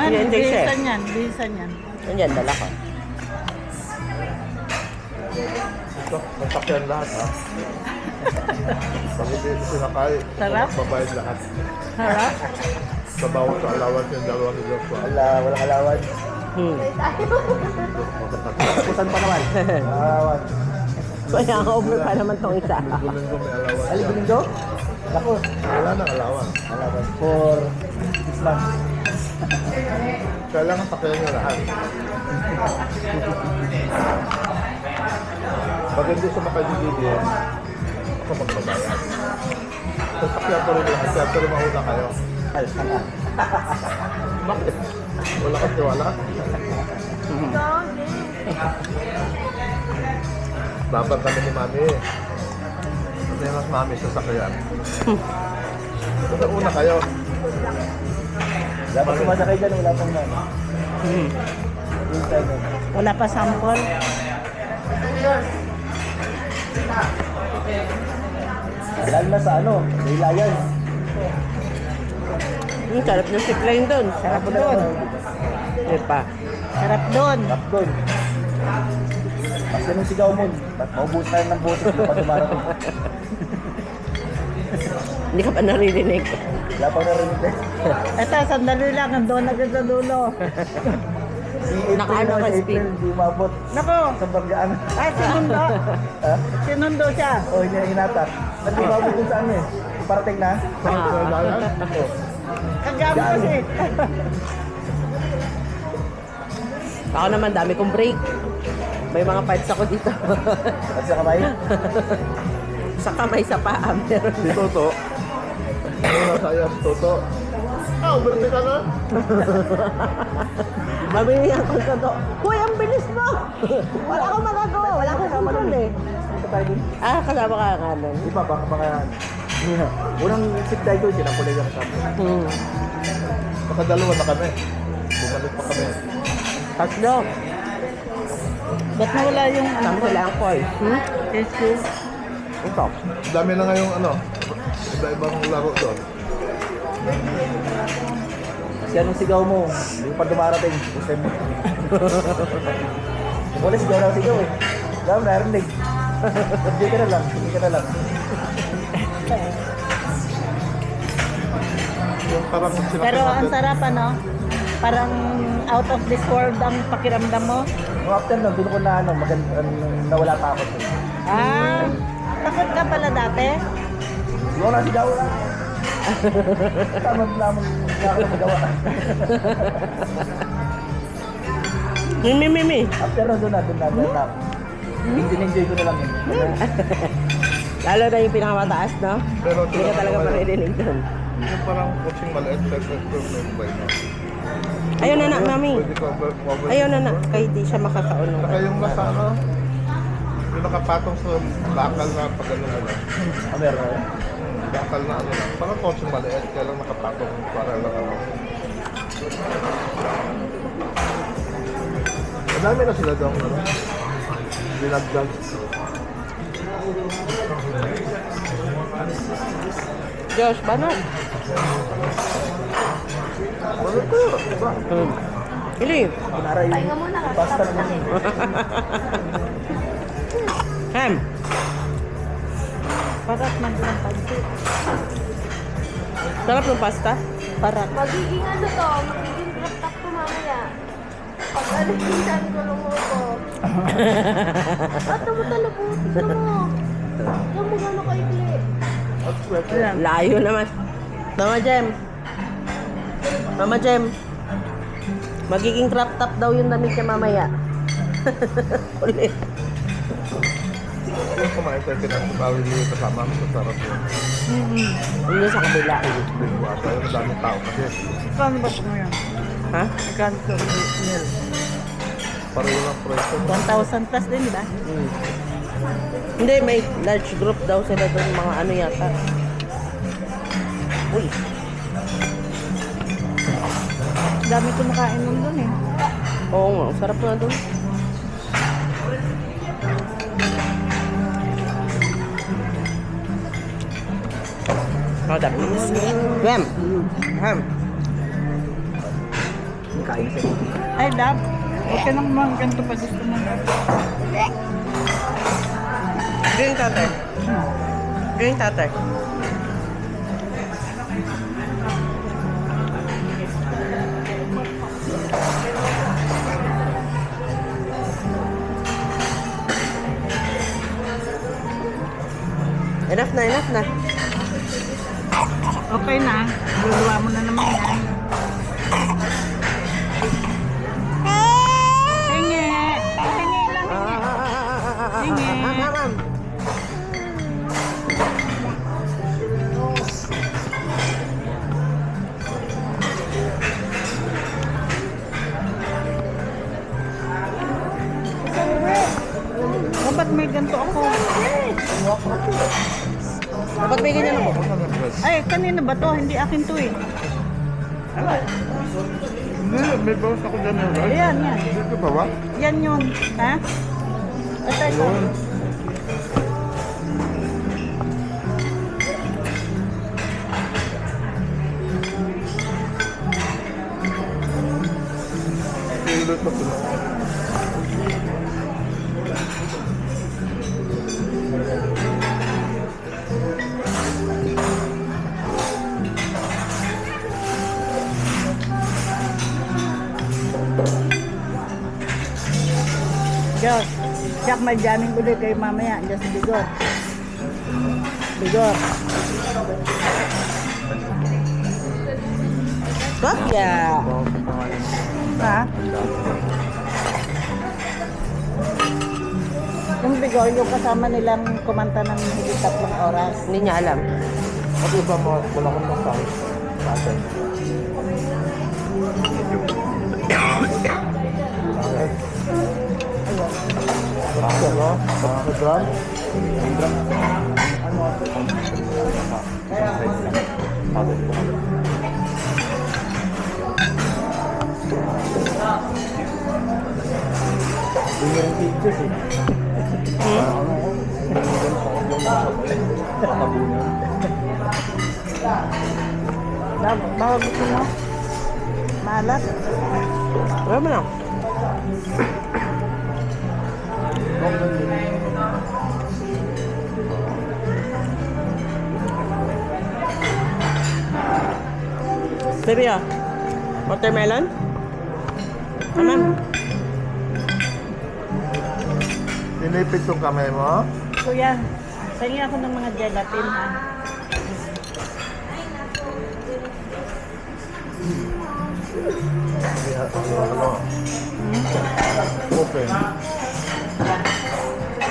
Yan, Hindi siya. bihisan yan, bihisan yan. Yan, dala ko. Ito, masakyan lahat ha. Pag hindi sinakay, Sarap. babayad lahat. Harap. Sa bawat sa alawan yung dalawa ni Joshua. Wala, walang alawan. Kusan pa naman. Alawan. Kaya over pa naman tong isa. Linggo-linggo may alawan Ay, siya. linggo? Ako. Wala nang alawan. Alawan. For 6 months. Kailangan sakyan nyo lahat. Pag hindi sumakay ni Gideon, ako magbabayad. Sasakyan ko rin lahat, kaya pero mauna kayo. Bakit? Wala kang tiwala? Dapat kami ni Mami. Kasi mas Mami sasakyan. Basta una kayo. Wala pa sumasakay dyan, wala pang man. Yung time yun. Wala pa sample. Lalo na sa ano, Hilayan. Sarap ng zipline doon. Sarap doon. Hindi pa. Sarap doon. Rap doon. Mas yan yung sigaw mo. Maubos tayo ng boses pag dumarating. Hindi ka pa naririnig. Wala pang narinig eh. Ito, sandali lang. Doon agad sa dulo. Si April Nakaano naman, ka, si speed? April, hindi umabot Nako. sa Bargaan. Ay, sinundo. Ha? Sinundo siya. O, hindi hinatak. Hindi umabot kung saan eh. Parating na. Kagamo kasi. Ako naman, dami kong break. May mga parts ako dito. At sa kamay. Sa kamay, sa paa. Meron. Si Toto. Ano nasa iya si Toto? Ah, uberti ka na? Mabili ako sa to. Hoy, ang bilis mo! Wala akong magagawa. Wala akong control eh. Ito tayo din. Ah, kasama ka kanan. Iba, baka mga... Unang sit tayo doon, sinakulay ka kasama. Nakadalawa na kami. Bumalik pa kami. Tatlo. Ba't nawala yung ano? Sample lang ko eh. Tissue. Ito. Dami na ngayong ano, iba-ibang laro doon. Kasi anong sigaw mo, hindi pa dumarating. Gusto mo. Wala sigaw na sigaw eh. Alam, narinig. Hindi ka na lang, hindi ka na lang. Yung parang sinakyan Pero ang natin. sarap ano? Parang out of this world ang pakiramdam mo. Nung after nun, doon ko na ano, nawala pa ako. Ah, takot ka pala dati? Sigaw na sigaw na. Tama lamang na ako magawa. Mimi. After nun, doon na. Enjoy ko na lang yun. Lalo na yung pinakamataas, no? Pero Hindi ka talaga maririnig doon. Yung parang coaching maliit, pero may bay na. Ayaw na na, mami. Pwede ka over. Ayaw na na. Kaya di siya makakaunong. Saka yung nasa ano, yung nakapatong sa bakal na pag ano na lang. Ah, meron na. Bakal na ano lang. Parang coaching maliit, kaya lang nakapatong para lang ano. Madami na sila daw ano. Binagdag. Josh, banat. Ano ko yun? Diba? Ili. Kunara yung pasta na yun. Ham. Parat man ng pansit. Sarap ng pasta. Parat. Magiging ano to, magiging trap-tap to mamaya. Pag ano yung sabi ko lungo ko. At tumutalo po, tignan mo. Tignan mo gano'n kaikli. Ayan. Layo naman. Mama Jem. Mama Jem. Magiging crop top daw yung damit niya mamaya. Ulit. Yung kumain tayo pinagpapawin yung kasama sa sarap yun. Yun sa kabila. Basta yung daming tao kasi Kano ba ito ngayon? Ha? Magkano ito meal? pareho ng presyo. 1,000 plus din, di ba? Hindi, may large group daw sila doon. Mga ano yata. Uy. Dami kumakain nun doon eh. Oo nga, ang sarap nga doon. Oh, dami. Ham. Ham. kain na siya. Ay, love. Huwag ka nang mga ganito pa gusto mo. Green tatay. Green tatay. Enough na, enough na. Okay na. Luluwa mo na naman yan. Hingi. Hingi lang. Hingi. Ma'am. O, ba't may ganito ako? Dapat may ganyan ako. Ay, kanina ba to? Hindi akin to eh. Hindi, may bawas ako dyan yung rice. Ayan, yan. Dito ba ba? Yan yun. Ha? Ito, ito. Yun. Silot na pula. Diyos. Siyak may jamming ulit kayo mamaya. Diyos, bigor. Bigor. Kopya. Ha? Yung bigor, yung kasama nilang kumanta ng higit 3 oras. Hindi niya alam. At iba mo, wala kong masang sa atin. Bakit no? Bakit drum? Hindi yung pictures eh. Ano ko? Pakabunan. Baka gusto mo? Maalat? Wala mo na. Baby, watermelon? Ma'am. Pinipit yung kamay mo? Kuya, sabi ako ng mga gelatin ha. Ano? Open.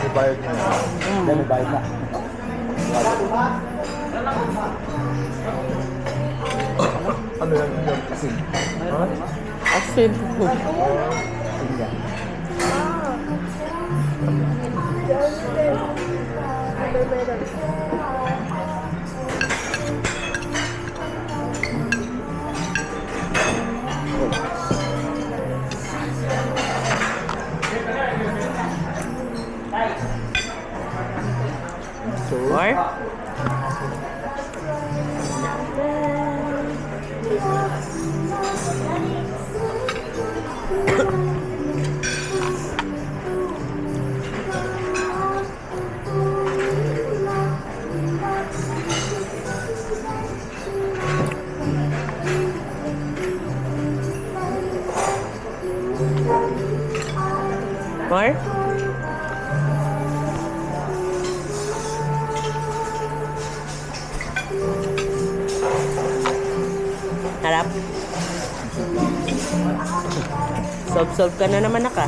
Ibayad mo yan. Yan, may bayad na. Ano yan? Yung kasi. Ha? Asin. Tingnan. Or? Or? Harap. Solve ka na naman naka.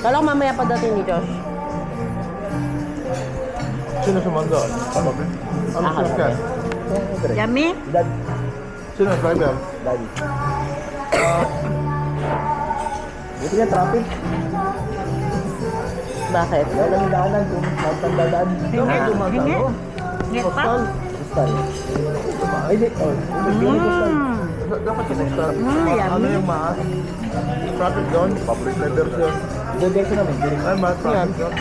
Kala ko mamaya pa dating ni Josh. Sino sumando? Ano? Ano Ako. sino ka? Yummy? Dad. Sino driver? Daddy. Buti nga traffic. Bakit? Wala lang yung daanan kung magtandaan. Hingi, hingi. Ngit pa? Postal. Postal. Ay, di. Oh, bibili postal. Dapat sa postal. yummy. Ano yung maas? Traffic doon. Public levels yun. Bibili ko namin. Bibili. Ay, maas traffic doon.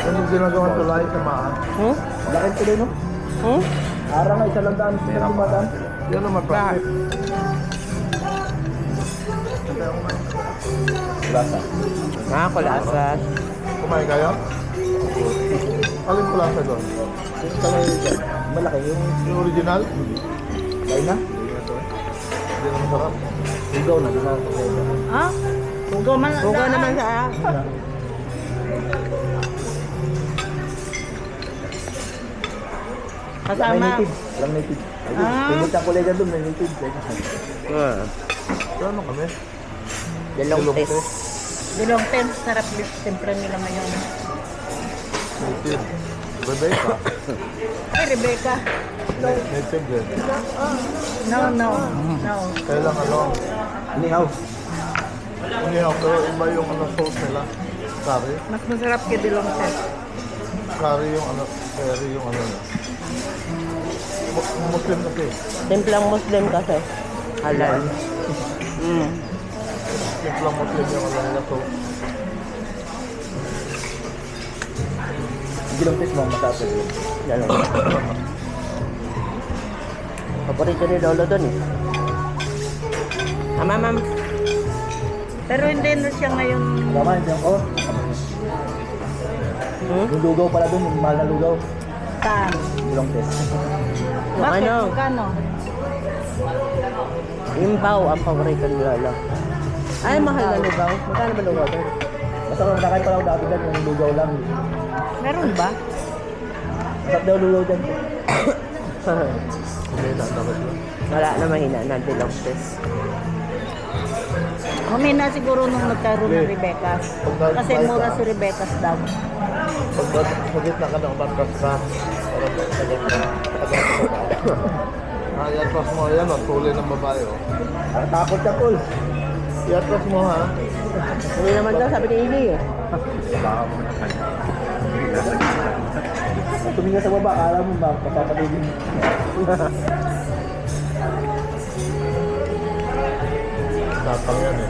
Yan yung ginagawang tulay sa maas. Hmm? Laking tuloy, no? Hmm? Araw nga, isa lang daan. Isa lang dumadaan. Yan naman traffic. Lasa. Nakakulasa. Kumain kayo? Alin pula sa doon? Yung kamay dyan. Malaki. Yung original? Kain na. Hindi na masarap. Ligaw na. Ligaw. Ha? Ugaw man. Ugaw naman sa May Kasama. native. Walang native. Ah. Pinunta ko lang doon. May native. Ano kami? Dalong Dalong test. Dilong ten. Sarap din. Siyempre nila ngayon. Native. Rebecca. Ay, Rebecca. Native din. No. Kailang ano? Inihaw. Unihaw, pero iba yung ano sauce nila. Curry. Mas masarap kay Dilong ten. Curry yung ano, curry yung ano niya. Muslim kasi. Templang Muslim kasi. Halal. Mm. Simplang Muslim yung ano nila sauce. Hindi lang fish mo. Masasag. Dalong. Paborito ni Lolo doon eh. Ma'am. Pero hindi na siya ngayon. Tama, hindi ako. Hmm? Yung lugaw pala doon. Yung mahal na lugaw. Saan? Hindi lang fish. Yung Bakit? ano? Kano? Imbaw ang paborito ni Lolo. Ay, mahal na lugaw. Magkano ba lugaw doon? Basta kung nakakain pa lang dati dyan, yung lugaw lang. Meron ba? Masarap daw lugaw dyan. Hindi na, dapat yun. Wala na mahina na Dalong test. Humina siguro nung nagkaroon ng Rebecca. Kasi mura si Rebecca daw. Pag sa gitna ka ng matras ka, parang sa gitna. Iatras mo, yan o, tuloy ng babae o. Ang takot ka, Tol. Iatras mo ha. Hindi naman daw, sabi ni Ili eh. Ang tumingin sa baba, akala mo ba, mapapatigil. Tatang yan eh.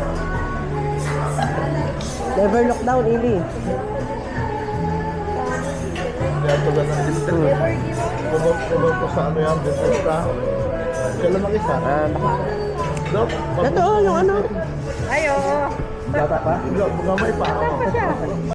Never lockdown, Ili. Iatras ka ng distance. Pumunta ko sa ano yan, business ka. Kailan mag-isa? Dok, Ito, yung ano. Ay, oo. Bata pa? Gamay pa ako. Basta siya.